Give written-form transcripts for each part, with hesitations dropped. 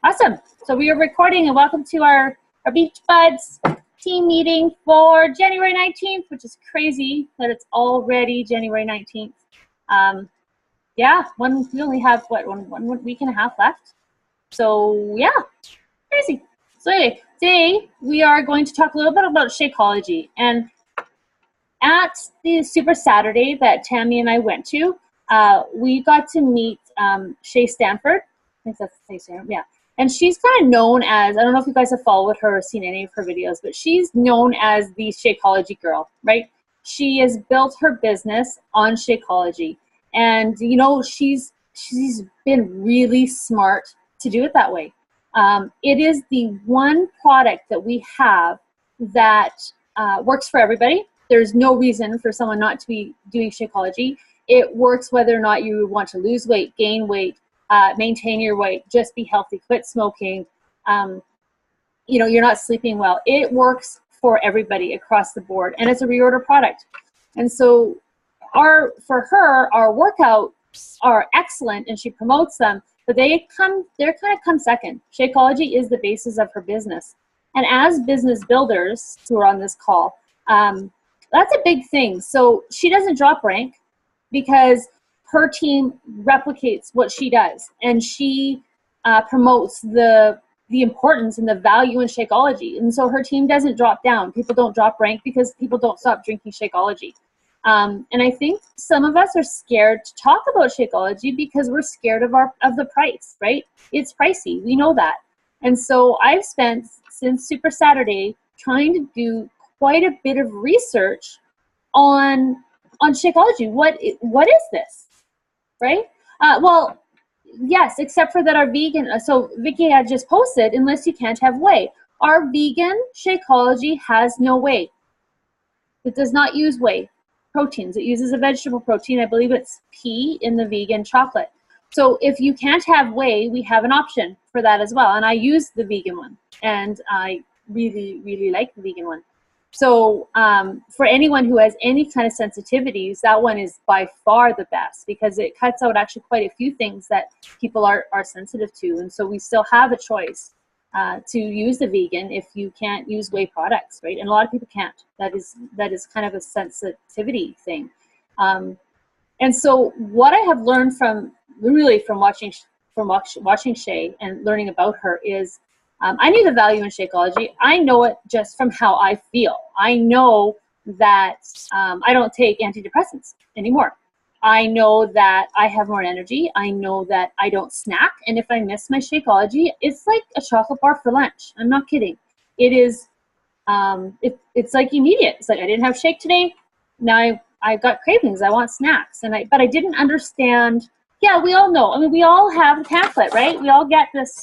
Awesome. So we are recording, and welcome to our BeachBudds team meeting for January 19th, which is crazy that it's already January 19th. Yeah, we only have, what, one week and a half left. So yeah, crazy. So anyway, today we are going to talk a little bit about Shakeology. And at the Super Saturday that Tammy and I went to, we got to meet Shay Stanford. I think that's the name, yeah. And she's kind of known as, I don't know if you guys have followed her or seen any of her videos, but she's known as the Shakeology girl, right? She has built her business on Shakeology. And, you know, she's been really smart to do it that way. It is the one product that we have that works for everybody. There's no reason for someone not to be doing Shakeology. It works whether or not you want to lose weight, gain weight, maintain your weight, just be healthy, quit smoking, you know, you're not sleeping well. It works for everybody across the board, and it's a reorder product. And so for her, our workouts are excellent, and she promotes them, but they're kind of come second. Shakeology is the basis of her business. And as business builders who are on this call, that's a big thing. So she doesn't drop rank because her team replicates what she does, and she promotes the importance and the value in Shakeology. And so her team doesn't drop down. People don't drop rank because people don't stop drinking Shakeology. And I think some of us are scared to talk about Shakeology because we're scared of the price, right? It's pricey. We know that. And so I've spent since Super Saturday trying to do quite a bit of research on Shakeology. What is this? Right? Well, yes, except for that our vegan, so Vicky had just posted, unless you can't have whey. Our vegan Shakeology has no whey. It does not use whey proteins. It uses a vegetable protein. I believe it's pea in the vegan chocolate. So if you can't have whey, we have an option for that as well. And I use the vegan one, and I really, really like the vegan one. So for anyone who has any kind of sensitivities, that one is by far the best because it cuts out actually quite a few things that people are sensitive to. And so we still have a choice to use the vegan if you can't use whey products, right? And a lot of people can't. That is kind of a sensitivity thing. And so what I have learned from watching Shay and learning about her is I knew the value in Shakeology. I know it just from how I feel. I know that I don't take antidepressants anymore. I know that I have more energy. I know that I don't snack. And if I miss my Shakeology, it's like a chocolate bar for lunch. I'm not kidding. It is, it's like immediate. It's like I didn't have shake today. Now I've got cravings. I want snacks. But I didn't understand. Yeah, we all know. I mean, we all have a pamphlet, right? We all get this,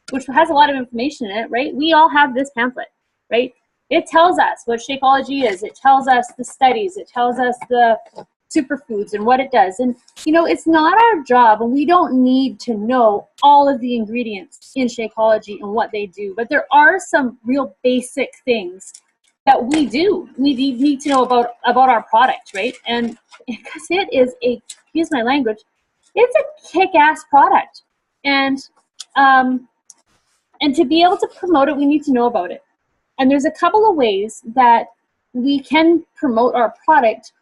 which has a lot of information in it, right? We all have this pamphlet, right? It tells us what Shakeology is. It tells us the studies. It tells us the superfoods and what it does. And, you know, it's not our job, and we don't need to know all of the ingredients in Shakeology and what they do. But there are some real basic things that we do. We need to know about our product, right? And because it is excuse my language, it's a kick-ass product. And to be able to promote it, we need to know about it. And there's a couple of ways that we can promote our product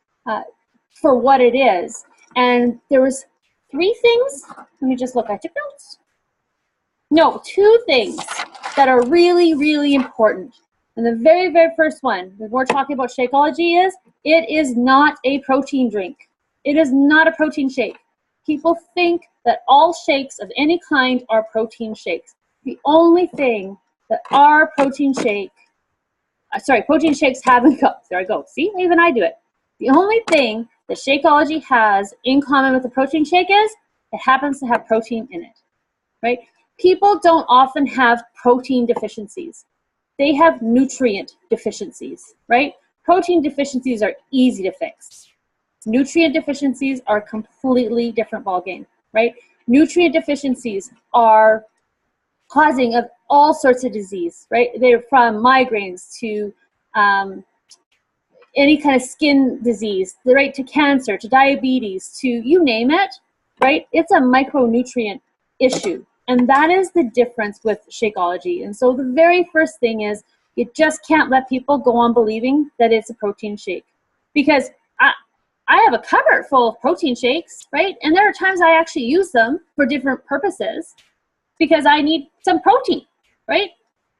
for what it is. And there was 3 things. Let me just look. I took notes. No, 2 things that are really, really important. And the very, very first one, when we're talking about Shakeology, is it is not a protein drink. It is not a protein shake. People think that all shakes of any kind are protein shakes. The only thing that our protein shakes have in common, there I go, see, even I do it. The only thing that Shakeology has in common with the protein shake is it happens to have protein in it, right? People don't often have protein deficiencies. They have nutrient deficiencies, right? Protein deficiencies are easy to fix. Nutrient deficiencies are a completely different ballgame, right? Nutrient deficiencies are causing of all sorts of disease, right? They're from migraines to any kind of skin disease, right, to cancer, to diabetes, to you name it, right? It's a micronutrient issue. And that is the difference with Shakeology. And so the very first thing is you just can't let people go on believing that it's a protein shake. Because I have a cupboard full of protein shakes, right? And there are times I actually use them for different purposes because I need some protein, right?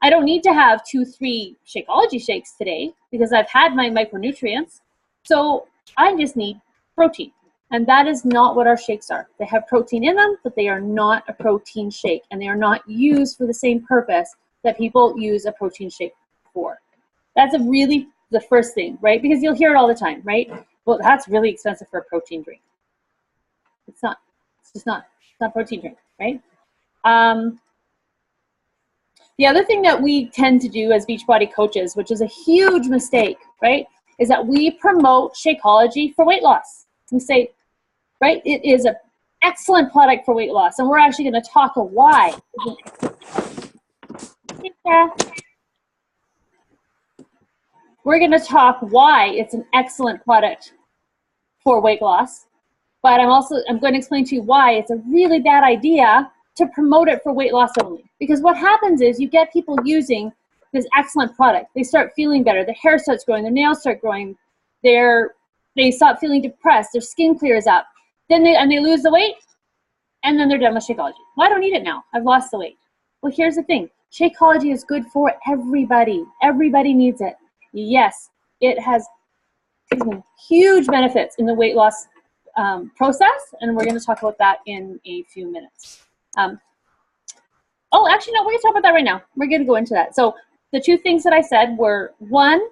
I don't need to have 2-3 Shakeology shakes today because I've had my micronutrients. So I just need protein. And that is not what our shakes are. They have protein in them, but they are not a protein shake. And they are not used for the same purpose that people use a protein shake for. That's the first thing, right? Because you'll hear it all the time, right? Well, that's really expensive for a protein drink. It's not. It's just not. It's not a protein drink, right? The other thing that we tend to do as Beachbody coaches, which is a huge mistake, right, is that we promote Shakeology for weight loss. We say, right, it is an excellent product for weight loss, and we're actually going to talk a why. We're going to talk why it's an excellent product for weight loss, but I'm going to explain to you why it's a really bad idea to promote it for weight loss only. Because what happens is you get people using this excellent product. They start feeling better. Their hair starts growing. Their nails start growing. They stop feeling depressed. Their skin clears up. Then they lose the weight, and then they're done with Shakeology. Well, I don't need it now. I've lost the weight. Well, here's the thing. Shakeology is good for everybody. Everybody needs it. Yes, it has huge benefits in the weight loss process, and we're going to talk about that in a few minutes. Oh, actually, no, we're going to talk about that right now. We're going to go into that. So the two things that I said were, one,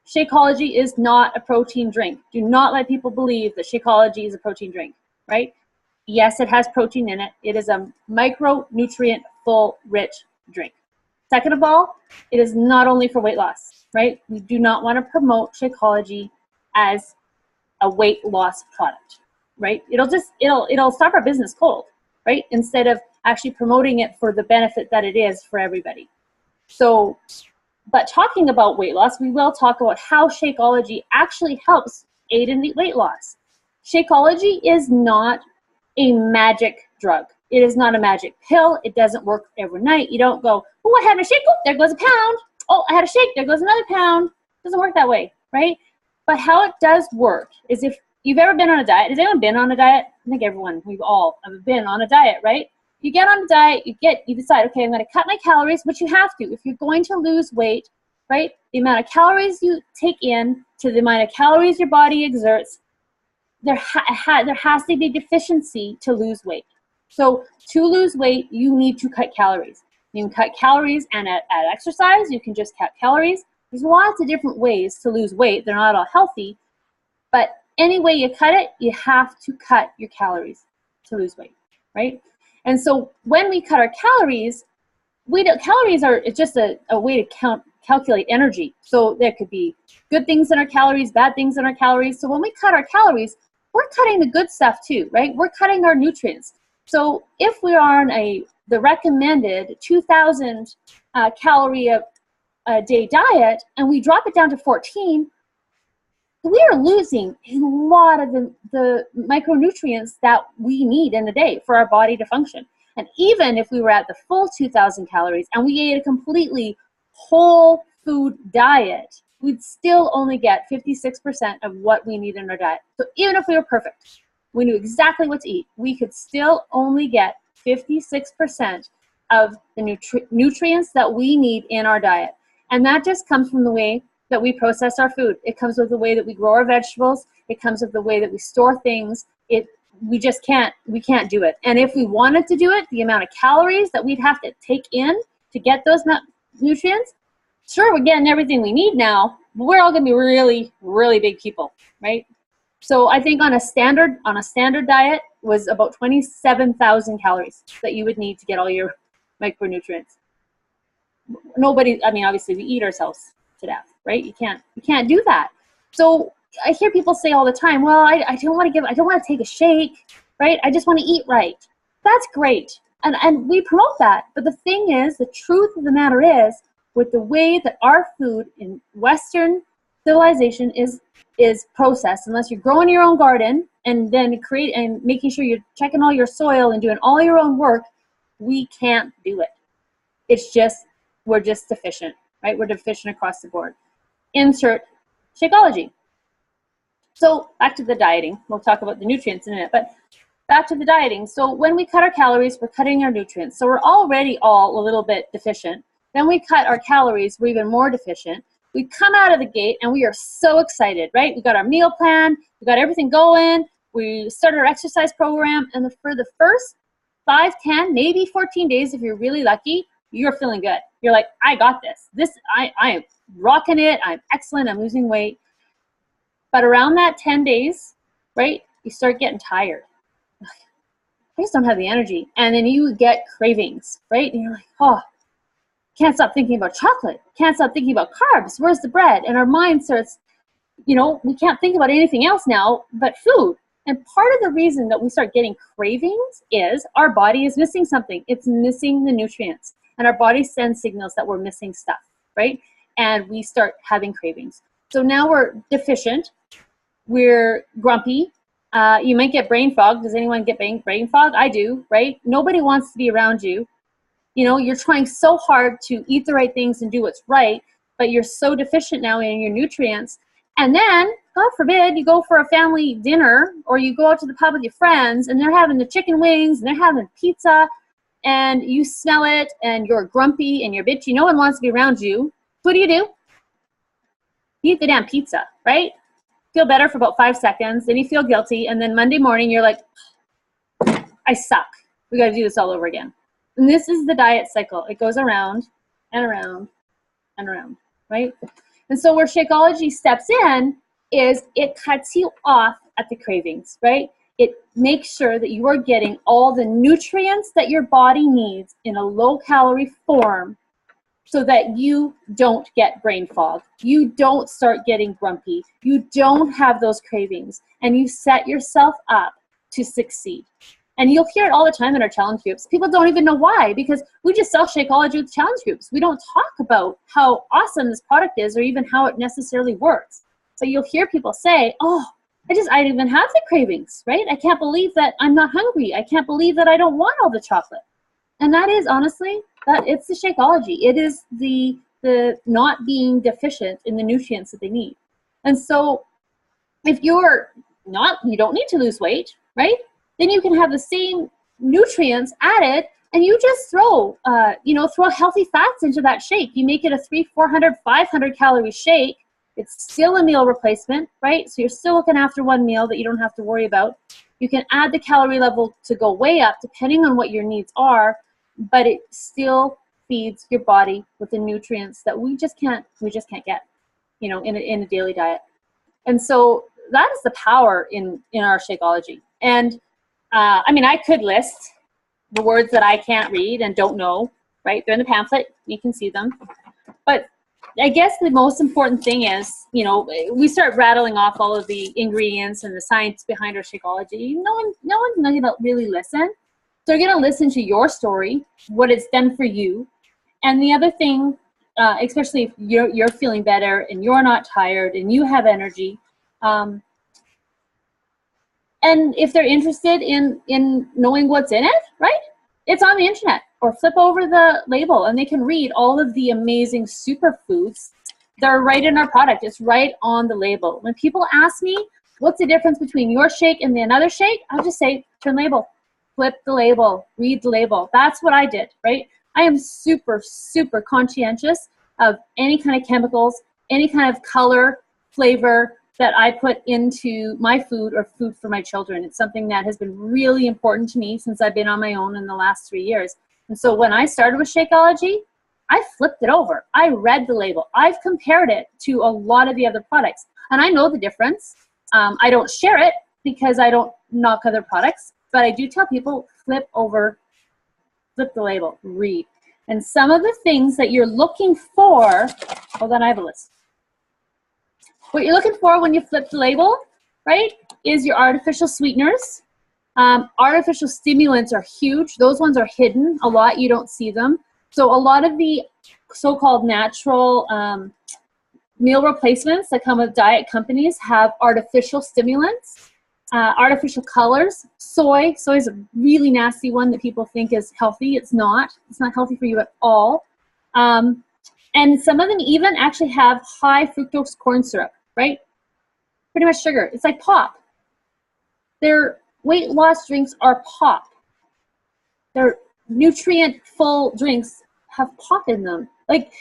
Shakeology is not a protein drink. Do not let people believe that Shakeology is a protein drink, right? Yes, it has protein in it. It is a micronutrient full rich drink. Second of all, it is not only for weight loss, right? We do not want to promote Shakeology as a weight loss product, right? It'll stop our business cold, right? Instead of actually promoting it for the benefit that it is for everybody. So, but talking about weight loss, we will talk about how Shakeology actually helps aid in the weight loss. Shakeology is not a magic drug. It is not a magic pill. It doesn't work overnight. You don't go, oh, I had a shake, oh, there goes a pound. Oh, I had a shake, there goes another pound. It doesn't work that way, right? But how it does work is if you've ever been on a diet. Has anyone been on a diet? I think we've all have been on a diet, right? You get on a diet, you decide, okay, I'm going to cut my calories, which you have to. If you're going to lose weight, right, the amount of calories you take in to the amount of calories your body exerts, there has to be deficiency to lose weight. So to lose weight, you need to cut calories. You can cut calories and at exercise, you can just cut calories. There's lots of different ways to lose weight. They're not all healthy, but any way you cut it, you have to cut your calories to lose weight, right? And so when we cut our calories, calories are just a way to calculate energy. So there could be good things in our calories, bad things in our calories. So when we cut our calories, we're cutting the good stuff too, right? We're cutting our nutrients. So if we are on the recommended 2,000 calorie a day diet and we drop it down to 14, we are losing a lot of the micronutrients that we need in a day for our body to function. And even if we were at the full 2,000 calories and we ate a completely whole food diet, we'd still only get 56% of what we need in our diet. So even if we were perfect, we knew exactly what to eat, we could still only get 56% of the nutrients that we need in our diet. And that just comes from the way that we process our food. It comes with the way that we grow our vegetables. It comes with the way that we store things. We can't do it. And if we wanted to do it, the amount of calories that we'd have to take in to get those nutrients, sure, we're getting everything we need now, but we're all gonna be really, really big people, right? So I think on a standard diet was about 27,000 calories that you would need to get all your micronutrients. Obviously we eat ourselves to death, right? You can't do that. So I hear people say all the time, well, I don't want to take a shake, right? I just want to eat right. That's great. And we promote that. But the thing is, the truth of the matter is, with the way that our food in Western civilization is processed, unless you're growing your own garden and then making sure you're checking all your soil and doing all your own work, We can't do it. It's just, we're just deficient, right? We're deficient across the board. Insert Shakeology. So back to the dieting. We'll talk about the nutrients in a minute, but back to the dieting. So when we cut our calories, we're cutting our nutrients. So we're already all a little bit deficient. Then we cut our calories, we're even more deficient. We come out of the gate and we are so excited, right? We got our meal plan, we got everything going, we started our exercise program, and for the first 5, 10, maybe 14 days, if you're really lucky, you're feeling good. You're like, I got this. I am rocking it, I'm excellent, I'm losing weight. But around that 10 days, right, you start getting tired. I just don't have the energy. And then you get cravings, right? And you're like, oh, can't stop thinking about chocolate. Can't stop thinking about carbs. Where's the bread? And our mind starts, we can't think about anything else now but food. And part of the reason that we start getting cravings is our body is missing something. It's missing the nutrients. And our body sends signals that we're missing stuff, right? And we start having cravings. So now we're deficient. We're grumpy. You might get brain fog. Does anyone get brain fog? I do, right? Nobody wants to be around you. You're trying so hard to eat the right things and do what's right, but you're so deficient now in your nutrients. And then, God forbid, you go for a family dinner or you go out to the pub with your friends and they're having the chicken wings and they're having pizza and you smell it and you're grumpy and you're bitchy. No one wants to be around you. What do? You eat the damn pizza, right? Feel better for about 5 seconds, then you feel guilty, and then Monday morning you're like, I suck. We got to do this all over again. And this is the diet cycle. It goes around and around and around, right? And so where Shakeology steps in is it cuts you off at the cravings, right? It makes sure that you are getting all the nutrients that your body needs in a low-calorie form so that you don't get brain fog. You don't start getting grumpy. You don't have those cravings. And you set yourself up to succeed. And you'll hear it all the time in our challenge groups. People don't even know why, because we just sell Shakeology with challenge groups. We don't talk about how awesome this product is or even how it necessarily works. So you'll hear people say, oh, I don't even have the cravings, right? I can't believe that I'm not hungry. I can't believe that I don't want all the chocolate. And that is honestly, it's the Shakeology. It is the not being deficient in the nutrients that they need. And so if you don't need to lose weight, right? Then you can have the same nutrients added and you just throw healthy fats into that shake. You make it a 300, 400, 500 calorie shake. It's still a meal replacement, right? So you're still looking after one meal that you don't have to worry about. You can add the calorie level to go way up depending on what your needs are, but it still feeds your body with the nutrients that we just can't get, in a daily diet. And so that is the power in our Shakeology. And I could list the words that I can't read and don't know, right? They're in the pamphlet. You can see them. But I guess the most important thing is, we start rattling off all of the ingredients and the science behind our Shakeology. No one's going to really listen. They're going to listen to your story, what it's done for you. And the other thing, especially if you're feeling better and you're not tired and you have energy, and if they're interested in knowing what's in it, right? It's on the internet. Or flip over the label and they can read all of the amazing superfoods that are right in our product. It's right on the label. When people ask me, what's the difference between your shake and another shake? I'll just say, turn label, flip the label, read the label. That's what I did, right? I am super, super conscientious of any kind of chemicals, any kind of color, flavor, that I put into my food or food for my children. It's something that has been really important to me since I've been on my own in the last 3 years. And so when I started with Shakeology, I flipped it over. I read the label. I've compared it to a lot of the other products. And I know the difference. I don't share it because I don't knock other products. But I do tell people, flip the label, read. And some of the things that you're looking for, hold on, I have a list. What you're looking for when you flip the label, right, is your artificial sweeteners. Artificial stimulants are huge. Those ones are hidden a lot. You don't see them. So a lot of the so-called natural meal replacements that come with diet companies have artificial stimulants. artificial colors. Soy is a really nasty one that people think is healthy. It's not. It's not healthy for you at all. And some of them even actually have high fructose corn syrup, right? Pretty much sugar. It's like pop. Their weight loss drinks are pop. Their nutrient-full drinks have pop in them. Like,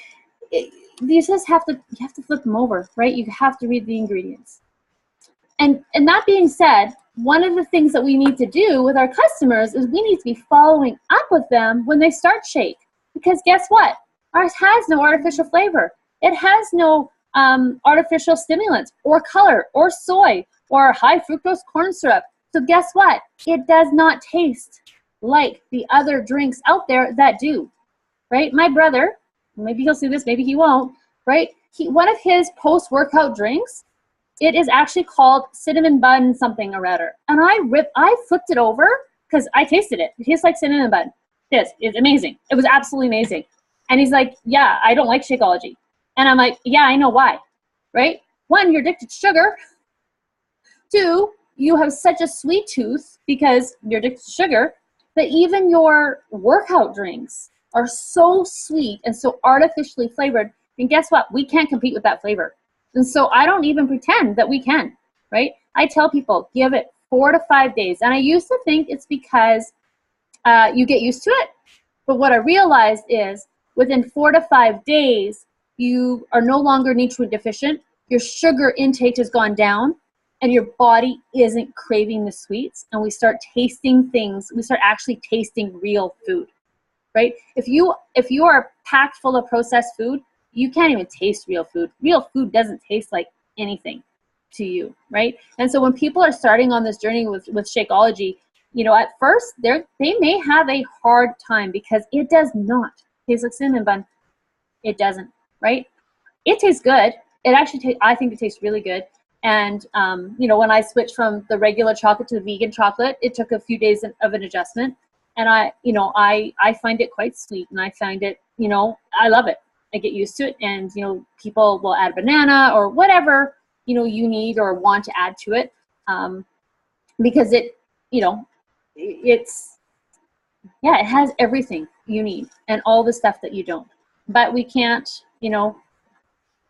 you just have to flip them over, right? You have to read the ingredients. And that being said, one of the things that we need to do with our customers is we need to be following up with them when they start Shake. Because guess what? Ours has no artificial flavor. It has no artificial stimulants or color or soy or high fructose corn syrup. So guess what? It does not taste like the other drinks out there that do, right? My brother, maybe he'll see this, maybe he won't, right? One of his post-workout drinks, it is actually called cinnamon bun something or other. And I flipped it over because I tasted it. It tastes like cinnamon bun. It's amazing. It was absolutely amazing. And he's like, yeah, I don't like Shakeology. And I'm like, yeah, I know why, right? One, you're addicted to sugar. Two, you have such a sweet tooth because you're addicted to sugar that even your workout drinks are so sweet and so artificially flavored. And guess what? We can't compete with that flavor. And so I don't even pretend that we can, right? I tell people, give it 4 to 5 days. And I used to think it's because you get used to it. But what I realized is within 4 to 5 days, you are no longer nutrient deficient. Your sugar intake has gone down and your body isn't craving the sweets. And we start tasting things. We start actually tasting real food, right? If you are packed full of processed food, you can't even taste real food. Real food doesn't taste like anything to you, right? And so when people are starting on this journey with Shakeology, you know, at first they may have a hard time because it does not taste like cinnamon bun. It doesn't, right? It tastes good. It actually I think it tastes really good. And you know, when I switched from the regular chocolate to the vegan chocolate, it took a few days of an adjustment. And I find it quite sweet, and I find it, you know, I love it. I get used to it, and you know, people will add banana or whatever, you know, you need or want to add to it, because it, you know, it has everything you need and all the stuff that you don't. But we can't, you know,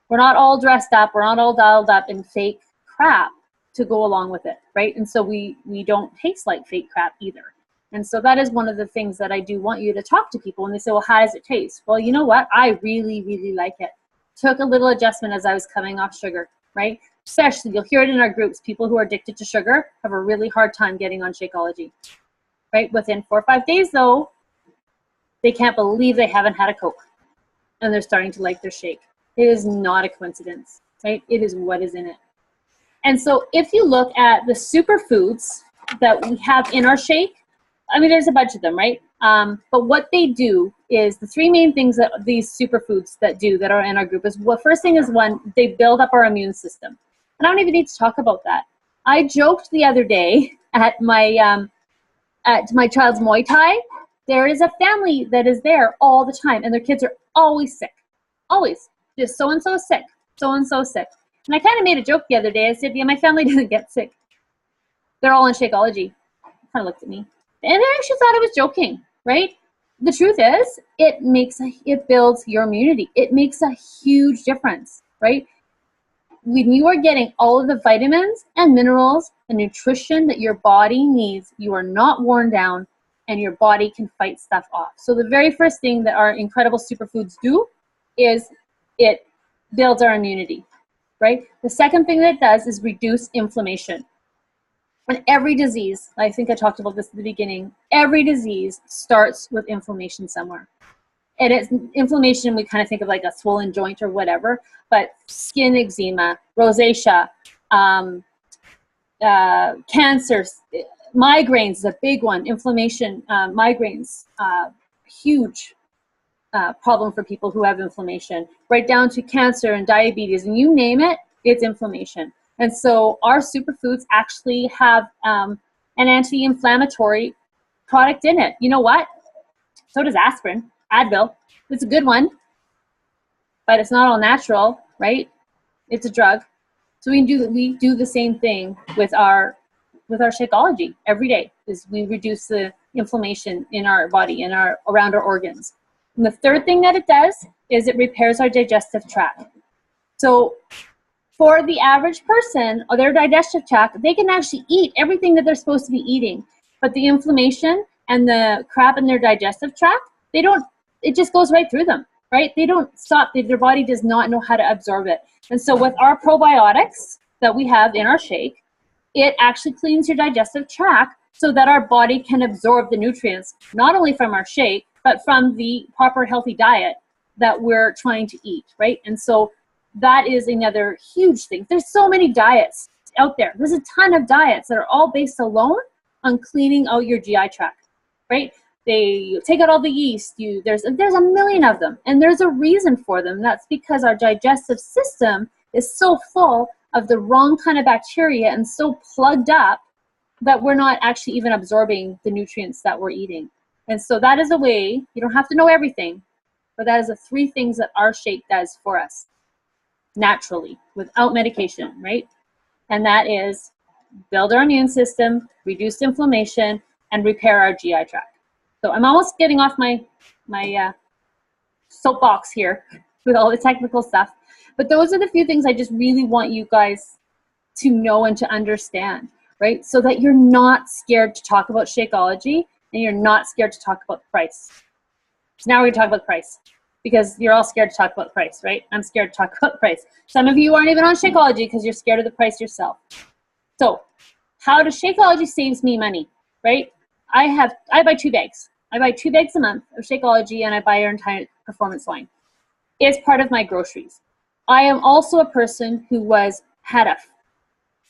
we're not all dressed up, we're not all dialed up in fake crap to go along with it, right? And so we don't taste like fake crap either. And so that is one of the things that I do want you to talk to people when they say, well, how does it taste? Well, you know what? I really, really like it. Took a little adjustment as I was coming off sugar, right? Especially, you'll hear it in our groups, people who are addicted to sugar have a really hard time getting on Shakeology, right? Within 4 or 5 days, though, they can't believe they haven't had a Coke, and they're starting to like their shake. It is not a coincidence, right? It is what is in it. And so if you look at the superfoods that we have in our shake, I mean, there's a bunch of them, right? But what they do is the 3 main things that these superfoods that are in our group is, well, first thing is, one, they build up our immune system. And I don't even need to talk about that. I joked the other day at my child's Muay Thai. There is a family that is there all the time, and their kids are always sick. Always. Just so-and-so sick, so-and-so sick. And I kind of made a joke the other day. I said, yeah, my family doesn't get sick. They're all on Shakeology. Kind of looked at me. And I actually thought I was joking, right? The truth is, it builds your immunity. It makes a huge difference, right? When you are getting all of the vitamins and minerals and nutrition that your body needs, you are not worn down, and your body can fight stuff off. So the very first thing that our incredible superfoods do is it builds our immunity, right? The second thing that it does is reduce inflammation. And every disease, I think I talked about this at the beginning, every disease starts with inflammation somewhere. And it's inflammation, we kind of think of like a swollen joint or whatever, but skin eczema, rosacea, cancer, migraines is a big one. Inflammation, migraines, huge problem for people who have inflammation, right down to cancer and diabetes, and you name it, it's inflammation. And so our superfoods actually have an anti-inflammatory product in it. You know what? So does aspirin, Advil. It's a good one, but it's not all natural, right? It's a drug. So we do the same thing with our with our Shakeology every day, is we reduce the inflammation in our body and around our organs. And the third thing that it does is it repairs our digestive tract. So for the average person, or their digestive tract, they can actually eat everything that they're supposed to be eating, but the inflammation and the crap in their digestive tract, it just goes right through them, right? They don't stop, their body does not know how to absorb it. And so with our probiotics that we have in our shake, it actually cleans your digestive tract so that our body can absorb the nutrients, not only from our shake, but from the proper healthy diet that we're trying to eat, right? And so that is another huge thing. There's so many diets out there. There's a ton of diets that are all based alone on cleaning out your GI tract, right? They take out all the yeast. There's a million of them, and there's a reason for them. That's because our digestive system is so full of the wrong kind of bacteria and so plugged up that we're not actually even absorbing the nutrients that we're eating. And so that is a way, you don't have to know everything, but that is the 3 things that our shake does for us naturally, without medication, right? And that is build our immune system, reduce inflammation, and repair our GI tract. So I'm almost getting off my soapbox here with all the technical stuff, but those are the few things I just really want you guys to know and to understand, right? So that you're not scared to talk about Shakeology and you're not scared to talk about price. So now we're gonna talk about price, because you're all scared to talk about price, right? I'm scared to talk about price. Some of you aren't even on Shakeology because you're scared of the price yourself. So how does Shakeology saves me money, right? I buy 2 bags. I buy 2 bags a month of Shakeology, and I buy our entire performance line. It's part of my groceries. I am also a person who had a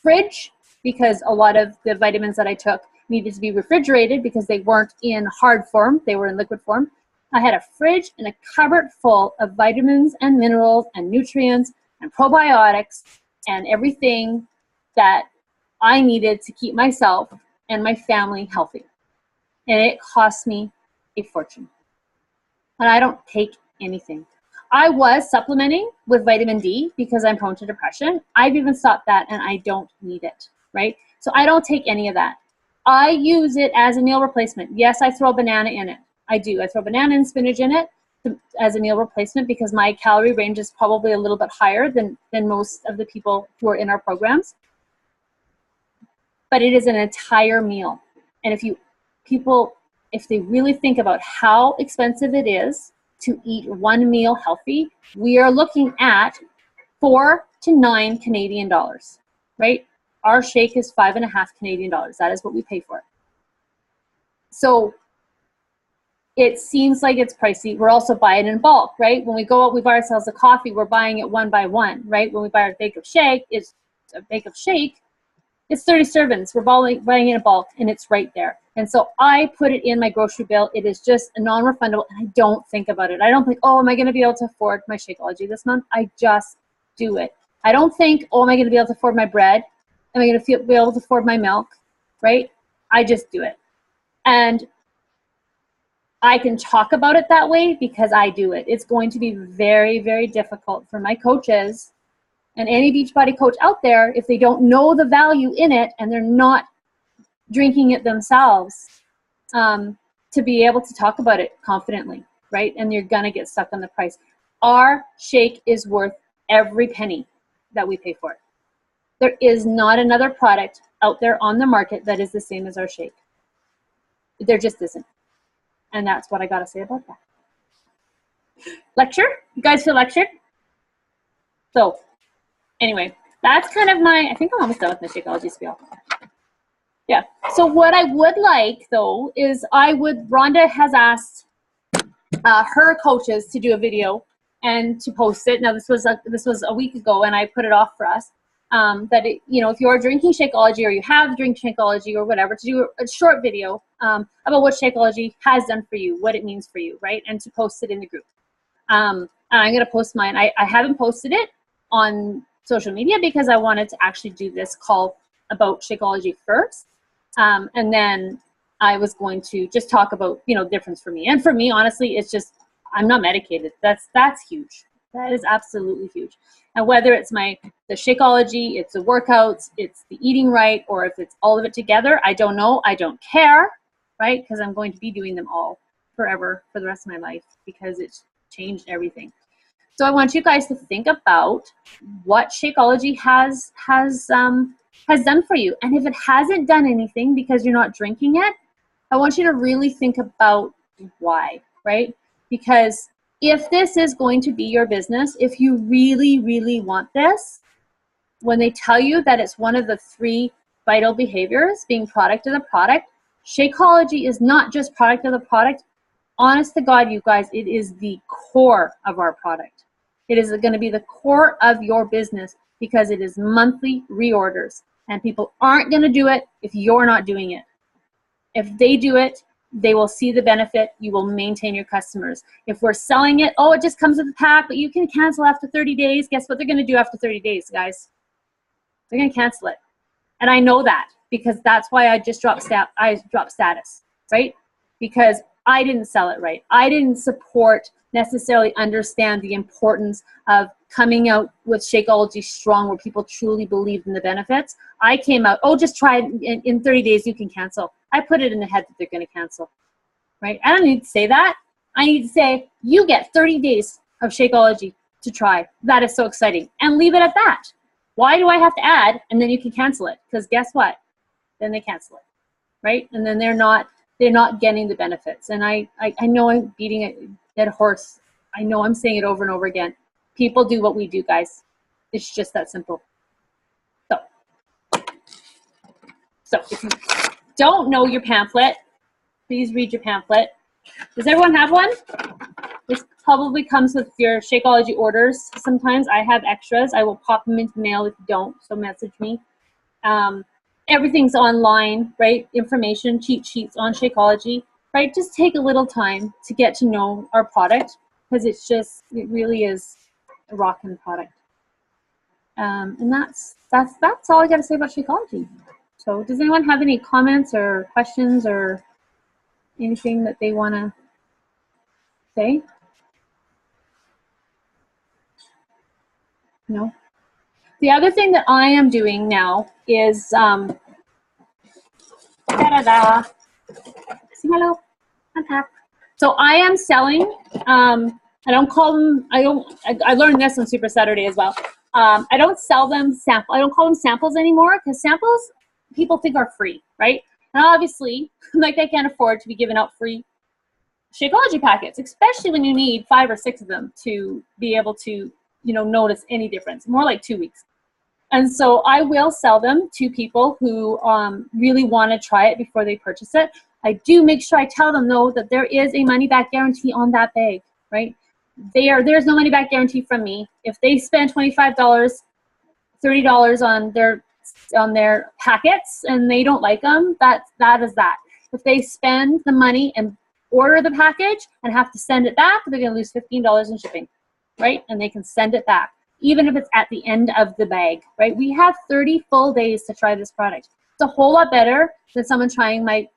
fridge, because a lot of the vitamins that I took needed to be refrigerated because they weren't in hard form, they were in liquid form. I had a fridge and a cupboard full of vitamins and minerals and nutrients and probiotics and everything that I needed to keep myself and my family healthy. And it cost me a fortune. And I don't take anything. I was supplementing with vitamin D because I'm prone to depression. I've even stopped that, and I don't need it, right? So I don't take any of that. I use it as a meal replacement. Yes, I throw a banana in it. I do. I throw banana and spinach in it as a meal replacement because my calorie range is probably a little bit higher than most of the people who are in our programs. But it is an entire meal. And if they really think about how expensive it is to eat one meal healthy, we are looking at 4 to 9 Canadian dollars, right? Our shake is 5.5 Canadian dollars. That is what we pay for it. So it seems like it's pricey. We're also buying in bulk, right? When we go out, we buy ourselves a coffee, we're buying it 1 by 1, right? When we buy a bag of shake, it's 30 servings. We're buying in a bulk, and it's right there. And so I put it in my grocery bill. It is just a non-refundable, and I don't think about it. I don't think, oh, am I going to be able to afford my Shakeology this month? I just do it. I don't think, oh, am I going to be able to afford my bread? Am I going to be able to afford my milk, right? I just do it. And I can talk about it that way because I do it. It's going to be very, very difficult for my coaches and any Beachbody coach out there, if they don't know the value in it and they're not drinking it themselves, to be able to talk about it confidently, right? And you're gonna get stuck on the price. Our shake is worth every penny that we pay for it. There is not another product out there on the market that is the same as our shake. There just isn't. And that's what I gotta say about that. Lecture? You guys feel lectured? So anyway, that's kind of I think I'm almost done with my Shakeology spiel. Yeah, so what I would like though is Rhonda has asked her coaches to do a video and to post it. Now this was a week ago, and I put it off for us. If you're drinking Shakeology or you have drinking Shakeology or whatever, to do a short video about what Shakeology has done for you, what it means for you, right? And to post it in the group. And I'm going to post mine. I haven't posted it on social media because I wanted to actually do this call about Shakeology first. And then I was going to just talk about, difference for me. And for me, honestly, it's just, I'm not medicated. That's huge. That is absolutely huge. And whether it's the Shakeology, it's the workouts, it's the eating right, or if it's all of it together, I don't know. I don't care, right? Because I'm going to be doing them all forever for the rest of my life because it's changed everything. So I want you guys to think about what Shakeology has done for you. And if it hasn't done anything because you're not drinking it, I want you to really think about why, right? Because if this is going to be your business, if you really, really want this, when they tell you that it's one of the 3 vital behaviors, being product of the product, Shakeology is not just product of the product. Honest to God, you guys, it is the core of our product. It is going to be the core of your business because it is monthly reorders. And people aren't going to do it if you're not doing it. If they do it, they will see the benefit. You will maintain your customers. If we're selling it, oh, it just comes with a pack, but you can cancel after 30 days. Guess what they're going to do after 30 days, guys? They're going to cancel it. And I know that because that's why I just dropped status, right? Because I didn't sell it right. I didn't necessarily understand the importance of coming out with Shakeology Strong where people truly believed in the benefits. I came out, oh, just try it in 30 days, you can cancel. I put it in the head that they're going to cancel, right? I don't need to say that. I need to say, you get 30 days of Shakeology to try. That is so exciting. And leave it at that. Why do I have to add? And then you can cancel it. Because guess what? Then they cancel it, right? And then they're not getting the benefits. And I know I'm beating a dead horse. I know I'm saying it over and over again. People do what we do, guys. It's just that simple. So if you don't know your pamphlet, please read your pamphlet. Does everyone have one? This probably comes with your Shakeology orders. Sometimes I have extras. I will pop them into the mail if you don't, so message me. Everything's online, right? Information, cheat sheets on Shakeology, right? Just take a little time to get to know our product because it really is a rockin' product. And that's all I got to say about Shakeology. So does anyone have any comments or questions or anything that they want to say? No? The other thing that I am doing now is, say hello, I'm So I am selling, I don't call them, I learned this on Super Saturday as well. I don't sell them I don't call them samples anymore because samples people think are free, right? And obviously, like I can't afford to be giving out free Shakeology packets, especially when you need 5 or 6 of them to be able to, notice any difference. More like 2 weeks. And so I will sell them to people who really want to try it before they purchase it. I do make sure I tell them, though, that there is a money-back guarantee on that bag, right? There's no money-back guarantee from me. If they spend $25, $30 on their packets and they don't like them, that is that. If they spend the money and order the package and have to send it back, they're going to lose $15 in shipping, right? And they can send it back, even if it's at the end of the bag, right? We have 30 full days to try this product. It's a whole lot better than someone trying my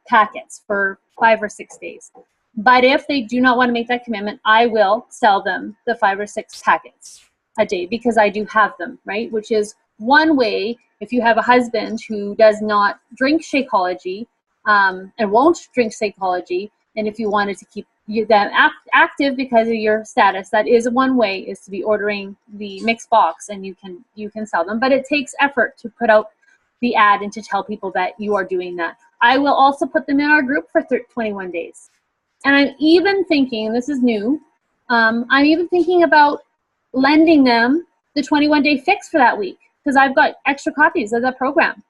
packets for 5 or 6 days. But if they do not want to make that commitment, I will sell them the 5 or 6 packets a day because I do have them, right? Which is one way if you have a husband who does not drink Shakeology and won't drink Shakeology, and if you wanted to keep them active because of your status, that is one way, is to be ordering the mixed box and you can sell them. But it takes effort to put out the ad and to tell people that you are doing that. I will also put them in our group for 21 days. And I'm even thinking, and this is new, I'm even thinking about lending them the 21-day fix for that week because I've got extra copies of that program,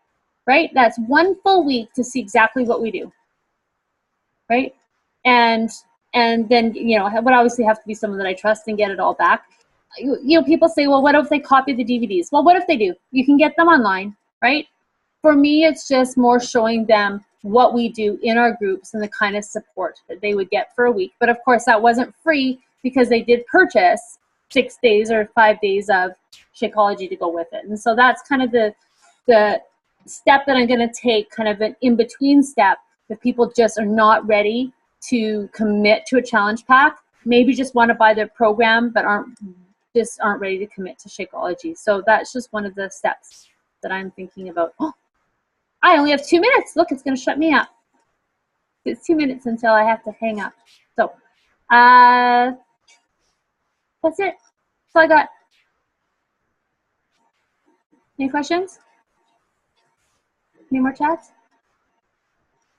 right? That's 1 full week to see exactly what we do, right? And then, it would obviously have to be someone that I trust and get it all back. People say, well, what if they copy the DVDs? Well, what if they do? You can get them online, right? For me, it's just more showing them what we do in our groups and the kind of support that they would get for a week. But of course, that wasn't free because they did purchase 6 days or 5 days of Shakeology to go with it. And so that's kind of the step that I'm going to take, kind of an in-between step if people just are not ready to commit to a challenge pack. maybe just want to buy their program but aren't ready to commit to Shakeology. So that's just one of the steps that I'm thinking about. Oh, I only have 2 minutes. Look, it's going to shut me up. It's 2 minutes until I have to hang up. So that's it. That's all I got. Any questions? Any more chats?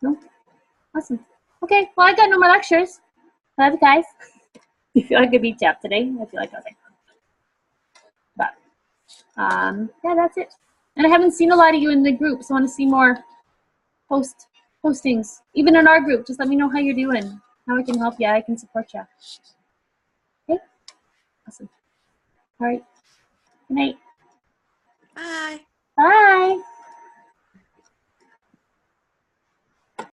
No? Awesome. Okay, well, I got no more lectures. Love you guys. I feel like a beach app today. I feel like I was like, but yeah, that's it. And I haven't seen a lot of you in the group, so I want to see more postings, even in our group. Just let me know how you're doing, how I can help you, I can support you. Okay, awesome. All right. Good night. Bye. Bye.